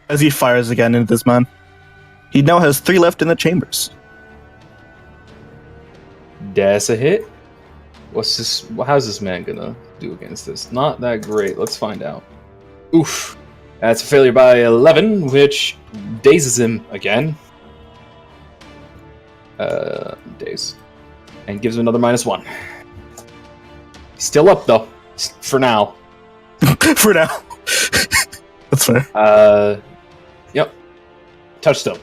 as he fires again into this man. He now has 3 left in the chambers. That's a hit. What's this? How's this man gonna do against this? Not that great. Let's find out. Oof. That's a failure by 11, which dazes him again. Daze. And gives him another -1. He's still up, though. For now. For now. That's fair. Yep. Touchstone.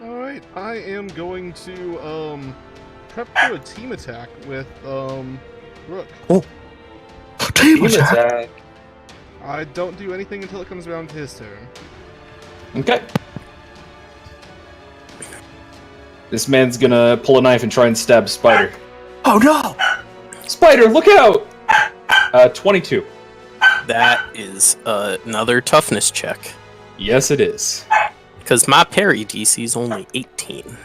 Alright, I am going to, prep for a team attack with, Rook. Oh. Team attack. I don't do anything until it comes around to his turn. Okay. This man's gonna pull a knife and try and stab Spider. Oh no! Spider, look out! 22. That is another toughness check. Yes, it is. Because my parry DC is only 18.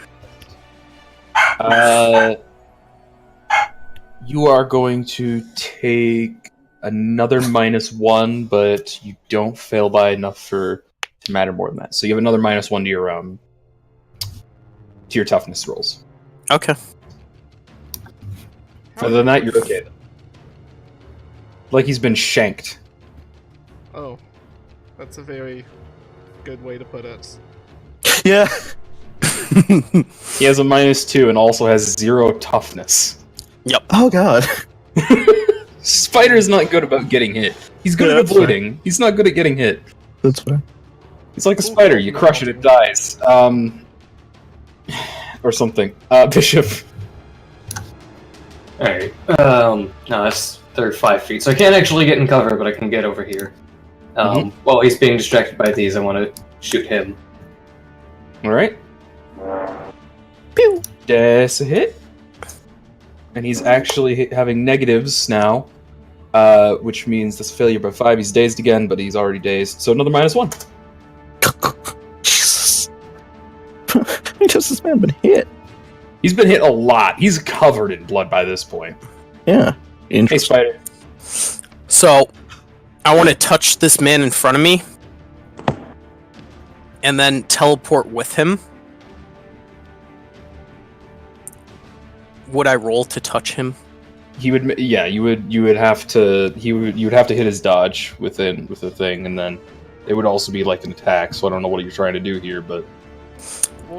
You are going to take another -1, but you don't fail by enough to matter more than that. So you have another -1 to your toughness rolls. Okay. For the night, you're okay. Like he's been shanked. Oh. That's a very good way to put it. Yeah. He has a -2 and also has 0 toughness. Yep. Oh god. Spider's not good about getting hit. He's good at avoiding. He's not good at getting hit. That's fair. He's like a spider. You crush it, it dies. Or something. Bishop. Alright. No, that's 5 feet, so I can't actually get in cover, but I can get over here. While he's being distracted by these, I want to shoot him. Alright. Pew! That's a hit. And he's actually having negatives now, which means this failure by 5. He's dazed again, but he's already dazed, so another -1. Jesus. How many times has this man been hit? He's been hit a lot. He's covered in blood by this point. Yeah. Hey, Interesting. Spider. So, I want to touch this man in front of me, and then teleport with him. Would I roll to touch him? He would, yeah. You would have to. You would have to hit his dodge with the thing, and then it would also be like an attack. So I don't know what you're trying to do here, but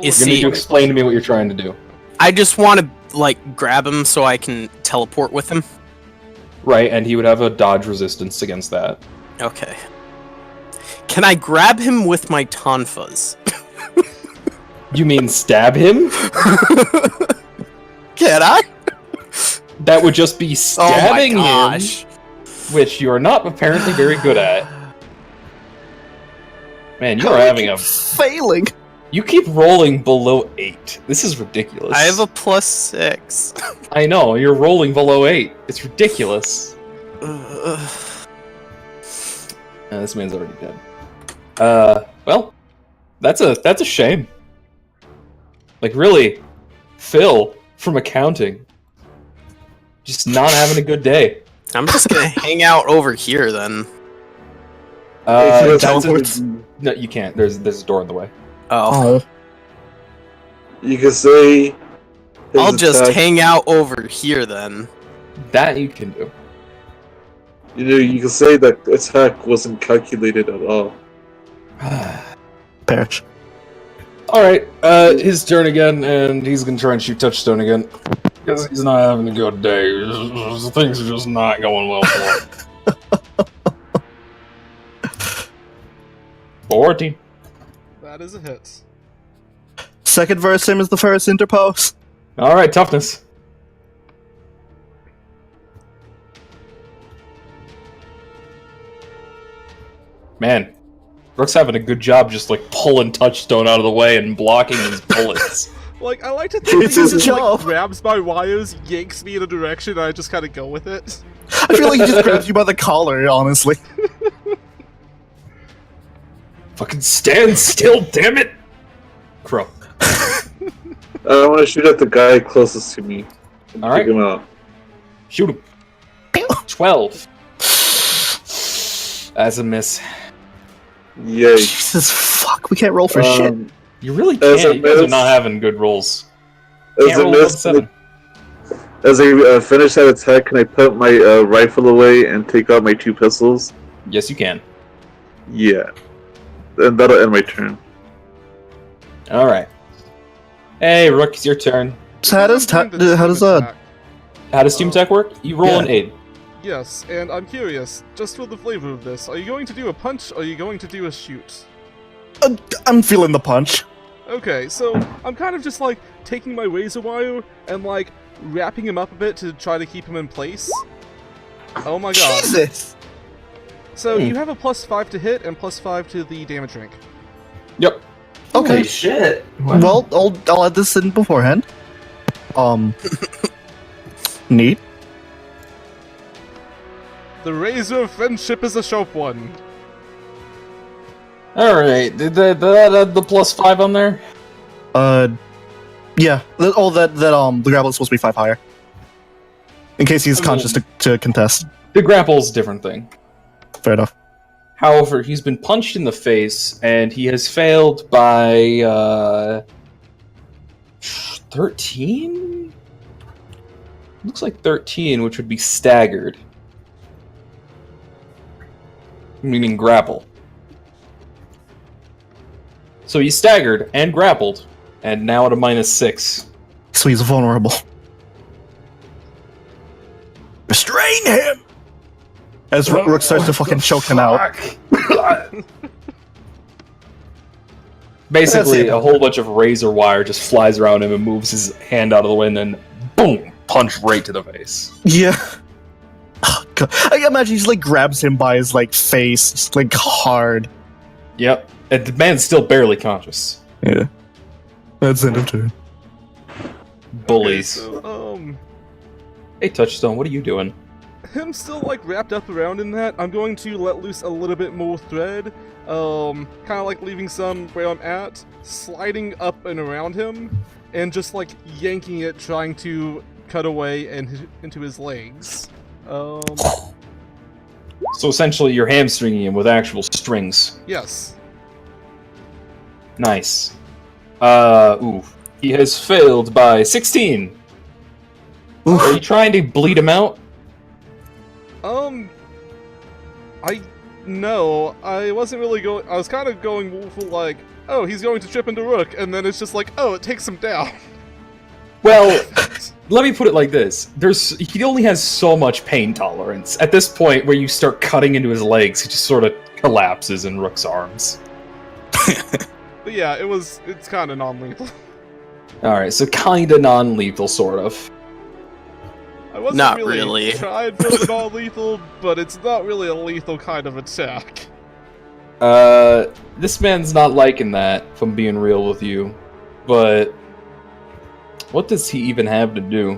You you need to explain to me what you're trying to do. I just want to grab him so I can teleport with him. Right, and he would have a dodge resistance against that. Okay. Can I grab him with my tonfas? You mean stab him? Can I? That would just be stabbing oh my gosh. him, which you are not apparently very good at. Man, you are having a... failing. You keep rolling below 8. This is ridiculous. I have a +6. I know, you're rolling below 8. It's ridiculous. This man's already dead. Well, that's a shame. Like, really, Phil from accounting, just not having a good day. I'm just gonna hang out over here then. Teleports? No, you can't. There's a door in the way. Oh. You can say... I'll just hang out over here then. That you can do. You know, you can say that attack wasn't calculated at all. Perish. Alright, his turn again, and he's gonna try and shoot touchstone again. Because he's not having a good day. Things are just not going well for him. 14. That is a hit. Second verse, same as the first, interpose. Alright, toughness. Man, Rook's having a good job just like pulling touchstone out of the way and blocking his bullets. Like, I like to think It's that he his just, job. grabs my wires, yanks me in a direction, and I just kind of go with it. I feel like he just grabs you by the collar, honestly. Fucking stand still, damn it! Crow. I want to shoot at the guy closest to me. And Alright. take him out. Shoot him. 12. That's a miss. Yay. Jesus fuck, we can't roll for shit. You really As can't. a You guys are miss- not having good rolls. As Can't I roll above miss, 7. as I finish that attack, can I put my rifle away and take out my 2 pistols? Yes, you can. Yeah. And that'll end my turn. Alright. Hey, Rook, it's your turn. So how does I'm doing the how does team attack. How does team attack work? You roll Yeah. an aid. Yes, and I'm curious, just for the flavor of this, are you going to do a punch or are you going to do a shoot? I'm feeling the punch. Okay, so I'm kind of just like taking my razor wire and like wrapping him up a bit to try to keep him in place. Oh my god. Jesus. So you have a +5 to hit and +5 to the damage rank. Yep. Okay. Holy shit. Wow. Well, I'll add this in beforehand. Neat. The razor of friendship is a sharp one. Alright, did that add the +5 on there? Yeah. The grapple is supposed to be 5 higher. In case he's conscious to contest. The grapple's a different thing. Fair enough. However, he's been punched in the face, and he has failed by, 13? Looks like 13, which would be staggered. Meaning grapple. So he's staggered and grappled, and now at a -6. So he's vulnerable. Restrain him! As Rook starts to fucking choke him out. Basically, That's it. a whole bunch of razor wire just flies around him and moves his hand out of the way, and then boom, punch right to the face. Yeah. Oh, God. I imagine he just like grabs him by his like face, just like hard. Yep, and the man's still barely conscious. Yeah. That's end of turn. Bullies. So, Hey, Touchstone, what are you doing? him still like wrapped up around in that, I'm going to let loose a little bit more thread. Kind of like leaving some where I'm at, sliding up and around him, and just like yanking it, trying to cut away and into his legs. So essentially, you're hamstringing him with actual strings. Yes. Nice. Ooh. He has failed by 16. Oof. Are you trying to bleed him out? No, I wasn't really going. I was kind of going for like, oh, he's going to trip into Rook, and then it's just like, oh, it takes him down. Well, let me put it like this. He only has so much pain tolerance. At this point, where you start cutting into his legs, he just sort of collapses in Rook's arms. But yeah, it's kind of non-lethal. Alright, so kinda non-lethal, sort of. I wasn't Not really really. trying for the non-lethal, but it's not really a lethal kind of attack. This man's not liking that, if I'm being real with you. But what does he even have to do?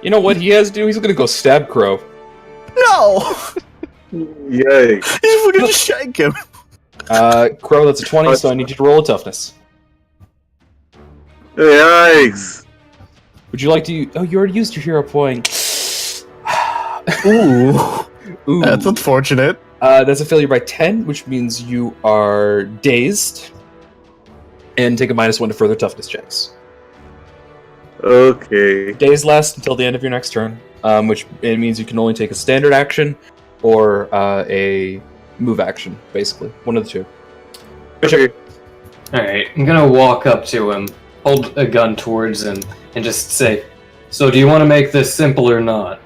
You know what he has to do? He's gonna go stab Crow. No! Yay. He's fucking just shank him. Crow, that's a 20, so I need you to roll a toughness. Yikes. Would you like to... Oh, you already used your hero point. Ooh. Ooh. That's unfortunate. That's a failure by 10, which means you are dazed. And take a -1 to further toughness checks. Okay. Days last until the end of your next turn, which it means you can only take a standard action or a move action, basically. One of the two. Okay. Alright, I'm gonna walk up to him, hold a gun towards him, and just say, so do you want to make this simple or not?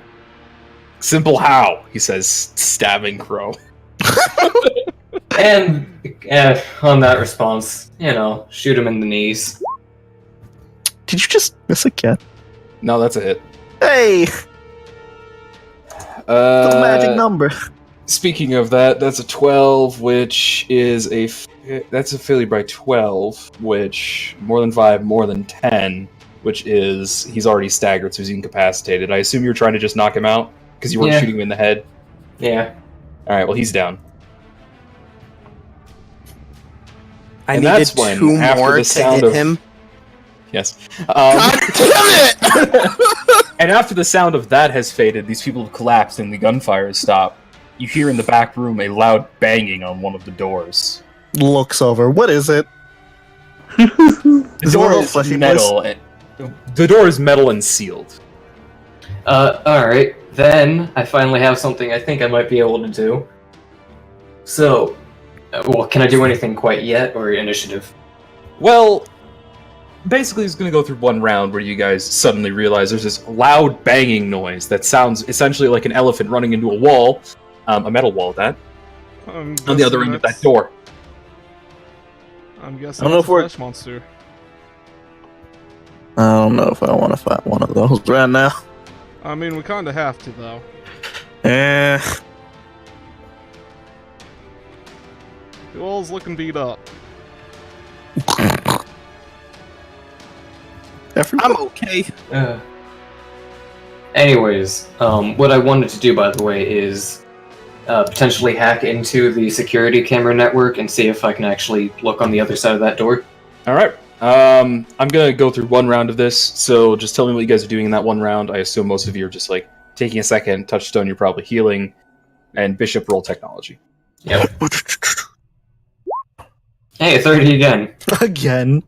Simple how? He says, stabbing Crow. And on that response, shoot him in the knees. Did you just miss again? No, that's a hit. Hey! The magic number. Speaking of that, that's a 12, which is that's a failure by 12, which more than 5, more than 10, which is he's already staggered, so he's incapacitated. I assume you're trying to just knock him out because you weren't Yeah. shooting him in the head. Yeah. All right, well he's down. I And needed that's when, 2 after more the to sound hit of- him. Yes. God damn it! And after the sound of that has faded, these people have collapsed and the gunfire has stopped. you hear in the back room a loud banging on one of the doors. Looks over. What is it? The Is it door one of those is fleshy metal. The door is metal and sealed. Alright. Then, I finally have something I think I might be able to do. So, well, can I do anything quite yet, or initiative? Well, basically it's going to go through one round where you guys suddenly realize there's this loud banging noise that sounds essentially like an elephant running into a wall, a metal wall at that, on the other end of that door. I'm guessing I don't know it's if a we're- flesh monster. I don't know if I want to fight one of those right now. I mean, we kind of have to, though. Eh. The wall's looking beat up. I'm okay. Anyways, what I wanted to do, by the way, is potentially hack into the security camera network and see if I can actually look on the other side of that door. All right. I'm going to go through one round of this, so just tell me what you guys are doing in that one round. I assume most of you are just, like, taking a second. Touchstone, you're probably healing. And Bishop, roll technology. Yep. Hey, 30 again. Again.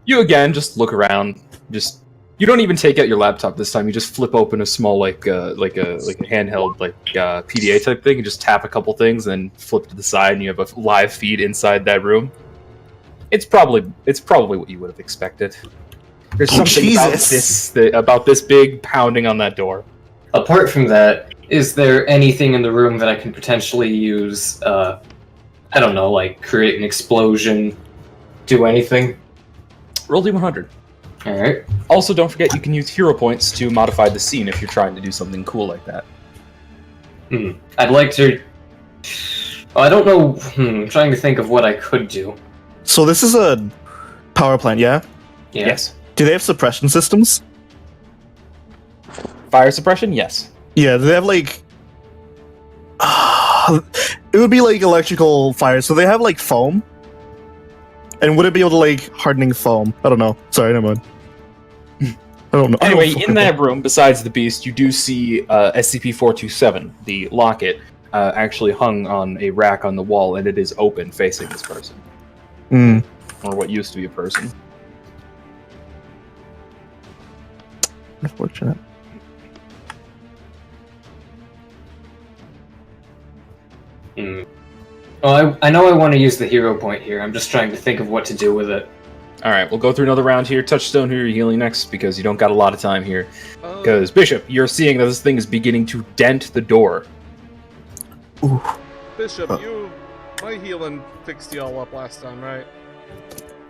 You again just look around. You don't even take out your laptop this time. You just flip open a small like a handheld PDA type thing and just tap a couple things, and flip to the side, and you have a live feed inside that room. It's probably what you would have expected. There's something about this big pounding on that door. Apart from that, is there anything in the room that I can potentially use? I don't know, like create an explosion, do anything? Roll D100. Alright. Also, don't forget you can use hero points to modify the scene if you're trying to do something cool like that. I'd like to... I don't know... I'm trying to think of what I could do. So this is a power plant, yeah? Yeah. Yes. Do they have suppression systems? Fire suppression? Yes. Yeah, do they have like... it would be like electrical fire, so they have like foam? And would it be able to like hardening foam? I don't know. Sorry, never mind. I don't know. Anyway, in that room, besides the beast, you do see SCP-427, the locket, actually hung on a rack on the wall, and it is open, facing this person. Or what used to be a person. Unfortunate. Well, I know I want to use the hero point here. I'm just trying to think of what to do with it. Alright, we'll go through another round here. Touchstone, who are you healing next? Because you don't got a lot of time here. Because, Bishop, you're seeing that this thing is beginning to dent the door. Ooh. Bishop, my healing fixed you all up last time, right?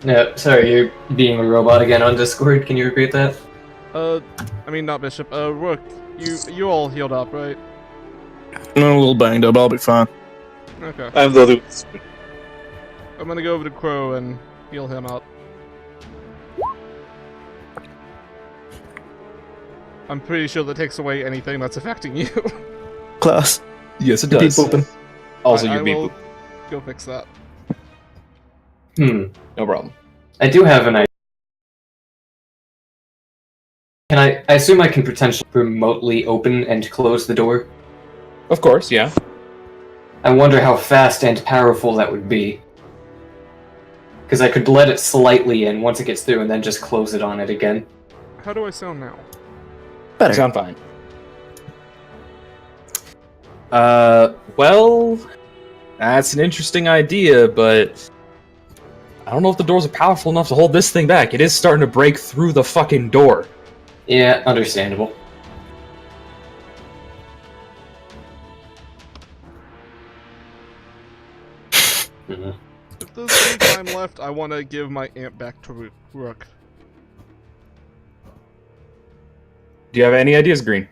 No, sorry, you're being a robot again on Discord. Can you repeat that? I mean, not Bishop. Rook, you all healed up, right? I'm a little banged up. I'll be fine. Okay. I'm the other. I'm gonna go over to Crow and heal him up. I'm pretty sure that takes away anything that's affecting you. Class. Yes, it Beep does. booping. Also, I your beep will boop. go fix that. No problem. I do have an idea. Can I assume I can potentially remotely open and close the door? Of course, yeah. I wonder how fast and powerful that would be. Because I could let it slightly in once it gets through and then just close it on it again. How do I sound now? Better. Sound fine. Well, that's an interesting idea, but I don't know if the doors are powerful enough to hold this thing back. It is starting to break through the fucking door. Yeah, understandable. If there's any time left, I want to give my amp back to Rook. Do you have any ideas, Green?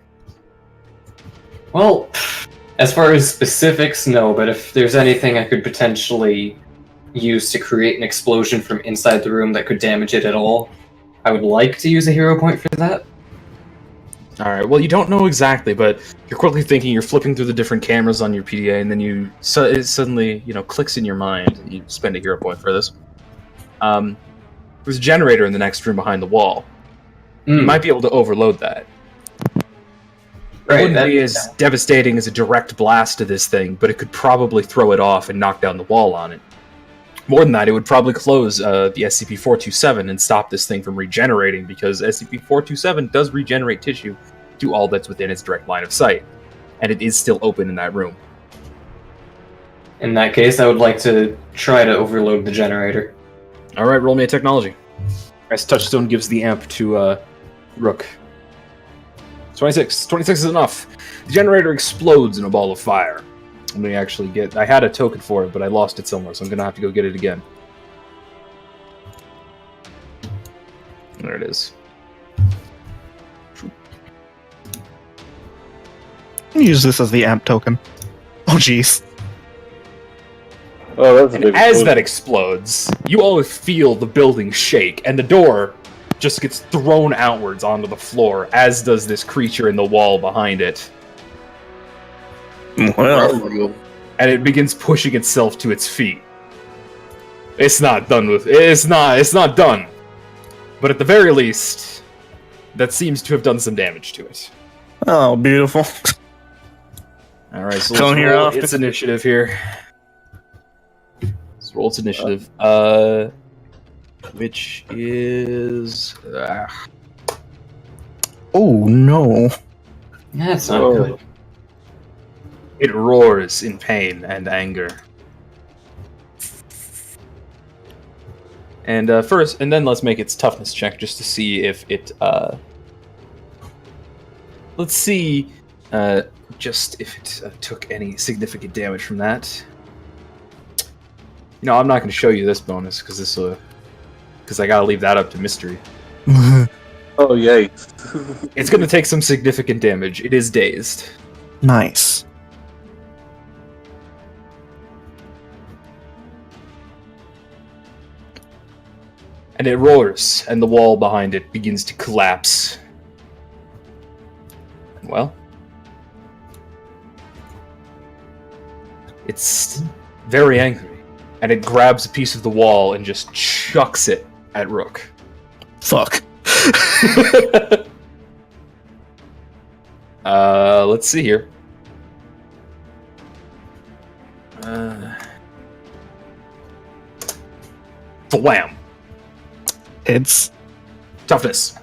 Well, as far as specifics, no, but if there's anything I could potentially use to create an explosion from inside the room that could damage it at all, I would like to use a hero point for that. Alright, well, you don't know exactly, but you're quickly thinking, you're flipping through the different cameras on your PDA, and then it suddenly, clicks in your mind. You spend a hero point for this. There's a generator in the next room behind the wall. You might be able to overload that. It wouldn't be as devastating as a direct blast to this thing, but it could probably throw it off and knock down the wall on it. More than that, it would probably close the SCP-427 and stop this thing from regenerating, because SCP-427 does regenerate tissue to all that's within its direct line of sight. And it is still open in that room. In that case, I would like to try to overload the generator. Alright, roll me a technology. As Touchstone gives the amp to Rook. 26. 26 is enough. The generator explodes in a ball of fire. Let me actually get... I had a token for it, but I lost it somewhere, so I'm going to have to go get it again. There it is. Use this as the amp token. Oh, jeez. Oh, that's a And big as explosion. that explodes, you all feel the building shake, and the door just gets thrown outwards onto the floor, as does this creature in the wall behind it. Well, And it begins pushing itself to its feet. It's not done with... It's not done. But at the very least, that seems to have done some damage to it. oh, beautiful. Alright, so Don't let's hear roll often. its initiative here. Let's roll its initiative. Which is... Oh, no. That's not Oh. good. It roars in pain and anger. And first, and then let's make its toughness check just to see if it. Let's see, just if it took any significant damage from that. You know, I'm not going to show you this bonus because I gotta leave that up to mystery. Oh, yikes. It's going to take some significant damage. It is dazed. Nice. And it roars, and the wall behind it begins to collapse. Well, it's very angry, and it grabs a piece of the wall and just chucks it at Rook. Fuck. Let's see here. Thwam. It's... Toughness.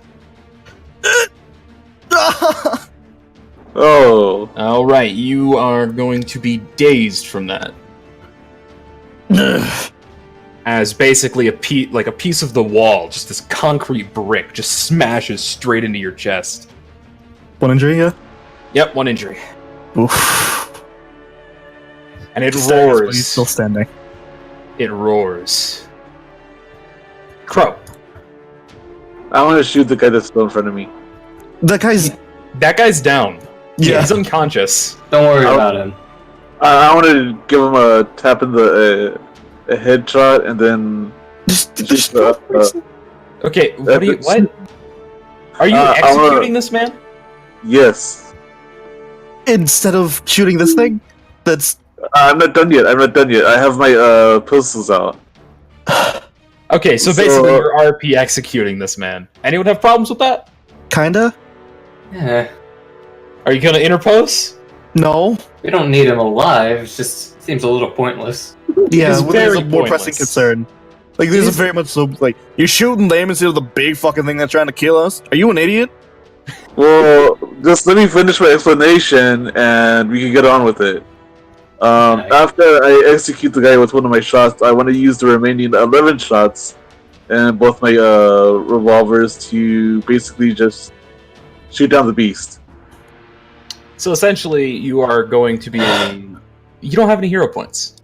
Oh. Alright, you are going to be dazed from that. As basically a piece of the wall, just this concrete brick, just smashes straight into your chest. One injury, yeah? Yep, 1 injury. Oof. And it He's roars. still standing. It roars. Crow. I want to shoot the guy that's still in front of me. That guy's... That guy's down. Yeah. He's unconscious. Don't worry I'll- about him. I want to give him a tap in the a headshot and then Just Okay, what are you... That's- What? Are you I wanna- executing this man? yes. Instead of shooting this thing, that's... I'm not done yet. I have my pistols out. Okay, so So- basically you're RP executing this man. Anyone have problems with that? Kinda? Yeah. Are you gonna interpose? No. We don't need him alive. It just seems a little pointless. Yeah, is well, there's very a more pointless. pressing concern. Like, there's a very much so, like, you're shooting them instead of the big fucking thing that's trying to kill us? Are you an idiot? Well, just let me finish my explanation and we can get on with it. After I execute the guy with one of my shots, I want to use the remaining 11 shots and both my revolvers to basically just shoot down the beast. So essentially, you are going to be... You don't have any hero points.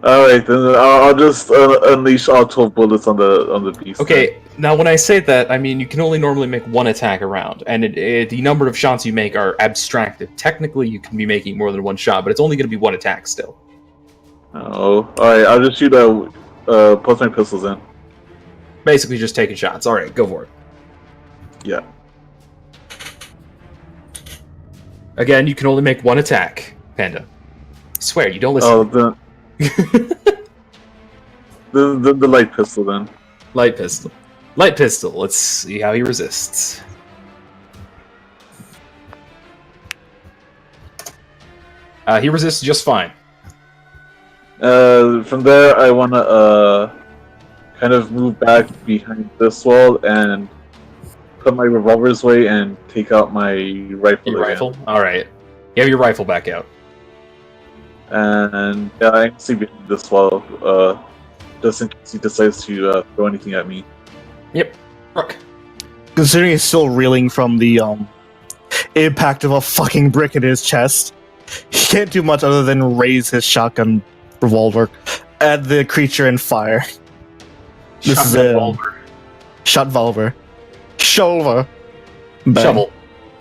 Alright, then I'll just unleash all 12 bullets on the beast. Okay, now when I say that, I mean you can only normally make one attack a round, and the number of shots you make are abstracted. Technically, you can be making more than one shot, but it's only going to be one attack still. Oh, alright, I'll just shoot both my pistols in. Basically, just taking shots. All right, go for it. Yeah. Again, you can only make one attack, Panda. I swear, you don't listen. Oh, the light pistol then. Light pistol. Light pistol. Let's see how he resists. He resists just fine. From there, I want to kind of move back behind this wall and put my revolver's away and take out my rifle. Your rifle? Alright. You have your rifle back out. And yeah, I can see behind this wall, just in case he decides to throw anything at me. Yep. Rook. Considering he's still reeling from the impact of a fucking brick in his chest, he can't do much other than raise his shotgun revolver at the creature and fire. This is a shot revolver. Shoulder. Shovel.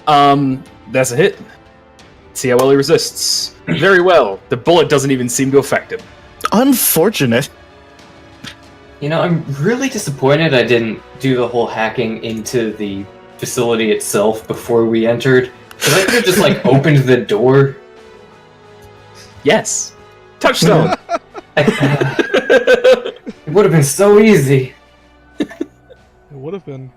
That's a hit. See how well he resists. Very well. The bullet doesn't even seem to affect him. Unfortunate. You know, I'm really disappointed I didn't do the whole hacking into the facility itself before we entered. Because I could have just, like, opened the door. Yes. Touchstone. It would have been so easy. It would have been.